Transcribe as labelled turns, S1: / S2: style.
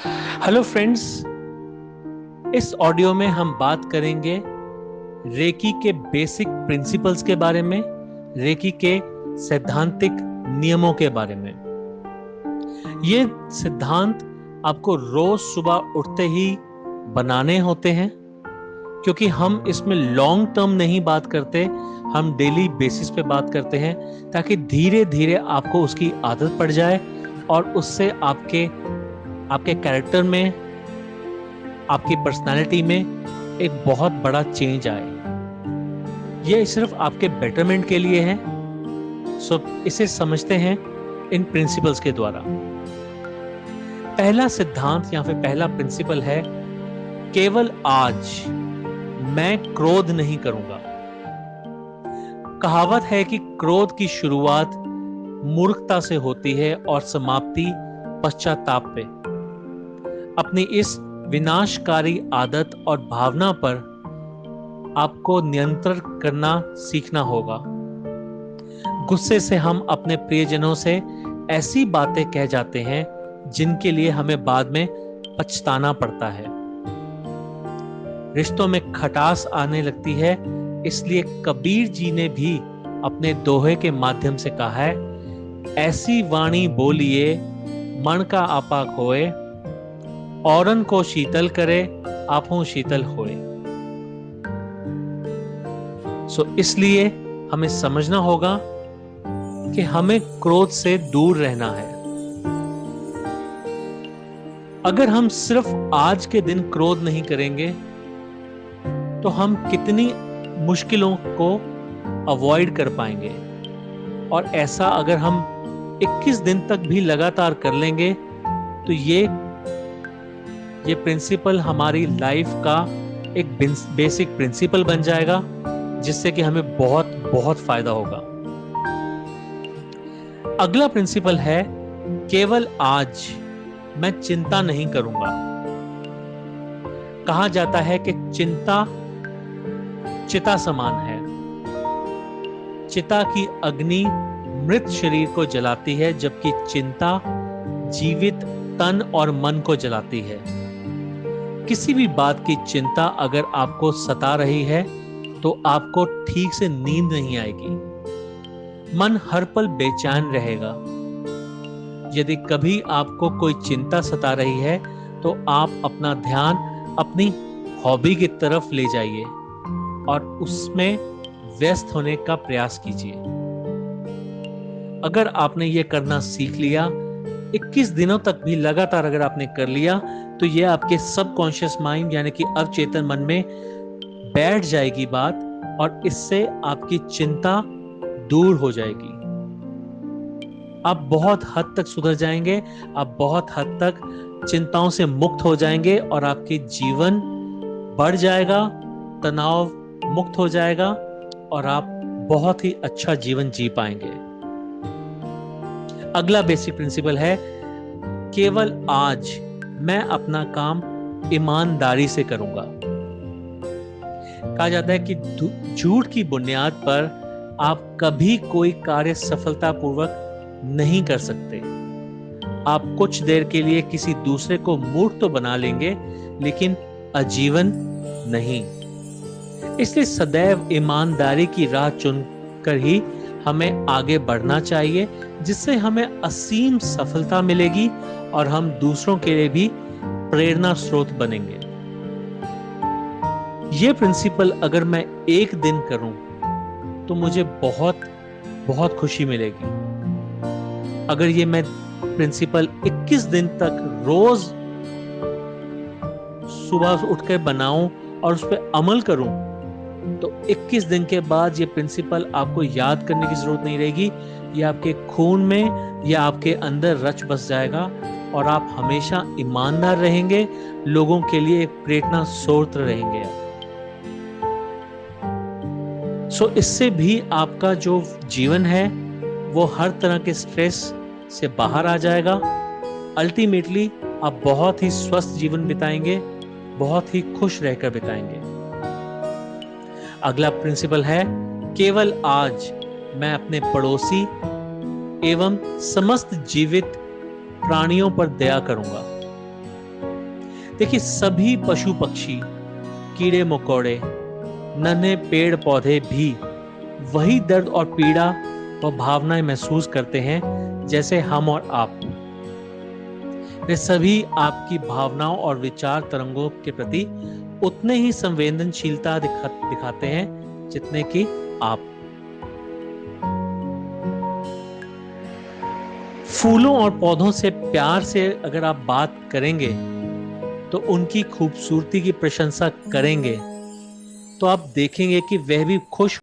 S1: Hello friends, इस audio में हम बात करेंगे रेकी के बेसिक प्रिंसिपल्स के बारे में, रेकी के सैद्धांतिक नियमों के बारे में। ये सिद्धांत आपको रोज सुबह उठते ही बनाने होते हैं, क्योंकि हम इसमें लॉन्ग टर्म नहीं बात करते, हम डेली बेसिस पे बात करते हैं, ताकि धीरे धीरे आपको उसकी आदत पड़ जाए और उससे आपके कैरेक्टर में, आपकी पर्सनालिटी में एक बहुत बड़ा चेंज आए। यह सिर्फ आपके बेटरमेंट के लिए है। सो इसे समझते हैं इन प्रिंसिपल्स के द्वारा। पहला सिद्धांत या फिर पहला प्रिंसिपल है, केवल आज मैं क्रोध नहीं करूंगा। कहावत है कि क्रोध की शुरुआत मूर्खता से होती है और समाप्ति पश्चाताप पे। अपनी इस विनाशकारी आदत और भावना पर आपको नियंत्रण करना सीखना होगा। गुस्से से हम अपने प्रियजनों से ऐसी बातें कह जाते हैं जिनके लिए हमें बाद में पछताना पड़ता है। रिश्तों में खटास आने लगती है, इसलिए कबीर जी ने भी अपने दोहे के माध्यम से कहा है, ऐसी वाणी बोलिए मन का आपा खोए, औरन को शीतल करे आपों शीतल होए। इसलिए हमें समझना होगा कि हमें क्रोध से दूर रहना है। अगर हम सिर्फ आज के दिन क्रोध नहीं करेंगे तो हम कितनी मुश्किलों को अवॉइड कर पाएंगे। और ऐसा अगर हम 21 दिन तक भी लगातार कर लेंगे तो ये प्रिंसिपल हमारी लाइफ का एक बेसिक प्रिंसिपल बन जाएगा, जिससे कि हमें बहुत बहुत फायदा होगा। अगला प्रिंसिपल है, केवल आज मैं चिंता नहीं करूंगा। कहा जाता है कि चिंता चिता समान है। चिता की अग्नि मृत शरीर को जलाती है, जबकि चिंता जीवित तन और मन को जलाती है। किसी भी बात की चिंता अगर आपको सता रही है तो आपको ठीक से नींद नहीं आएगी, मन हर पल बेचैन रहेगा। यदि कभी आपको कोई चिंता सता रही है तो आप अपना ध्यान अपनी हॉबी की तरफ ले जाइए और उसमें व्यस्त होने का प्रयास कीजिए। अगर आपने ये करना सीख लिया, 21 दिनों तक भी लगातार अगर आपने कर लिया, तो ये आपके सबकॉन्शियस माइंड यानी कि अवचेतन मन में बैठ जाएगी बात, और इससे आपकी चिंता दूर हो जाएगी। आप बहुत हद तक सुधर जाएंगे, आप बहुत हद तक चिंताओं से मुक्त हो जाएंगे और आपके जीवन बढ़ जाएगा, तनाव मुक्त हो जाएगा और आप बहुत ही अच्छा जीवन जी पाएंगे। अगला बेसिक प्रिंसिपल है, केवल आज मैं अपना काम ईमानदारी से करूंगा। कहा जाता है कि झूठ की बुनियाद पर आप कभी कोई कार्य सफलतापूर्वक नहीं कर सकते। आप कुछ देर के लिए किसी दूसरे को मूर्ख तो बना लेंगे, लेकिन आजीवन नहीं। इसलिए सदैव ईमानदारी की राह चुनकर ही हमें आगे बढ़ना चाहिए, जिससे हमें असीम सफलता मिलेगी और हम दूसरों के लिए भी प्रेरणा स्रोत बनेंगे। ये प्रिंसिपल अगर मैं एक दिन करूं तो मुझे बहुत बहुत खुशी मिलेगी। अगर ये मैं प्रिंसिपल 21 दिन तक रोज सुबह उठकर बनाऊं और उस पर अमल करूं, तो 21 दिन के बाद ये प्रिंसिपल आपको याद करने की जरूरत नहीं रहेगी। ये आपके खून में या आपके अंदर रच बस जाएगा और आप हमेशा ईमानदार रहेंगे, लोगों के लिए एक प्रेरणा स्रोत रहेंगे। इससे भी आपका जो जीवन है वो हर तरह के स्ट्रेस से बाहर आ जाएगा। अल्टीमेटली आप बहुत ही स्वस्थ जीवन बिताएंगे, बहुत ही खुश रहकर बिताएंगे। अगला प्रिंसिपल है, केवल आज मैं अपने पड़ोसी एवं समस्त जीवित प्राणियों पर दया करूंगा। देखिए, सभी पशु पक्षी, कीड़े मकोड़े, नन्हे पेड़ पौधे भी वही दर्द और पीड़ा व भावनाएं महसूस करते हैं जैसे हम और आप। वे सभी आपकी भावनाओं और विचार तरंगों के प्रति उतने ही संवेदनशीलता दिखाते हैं जितने कि आप। फूलों और पौधों से प्यार से अगर आप बात करेंगे, तो उनकी खूबसूरती की प्रशंसा करेंगे, तो आप देखेंगे कि वह भी खुश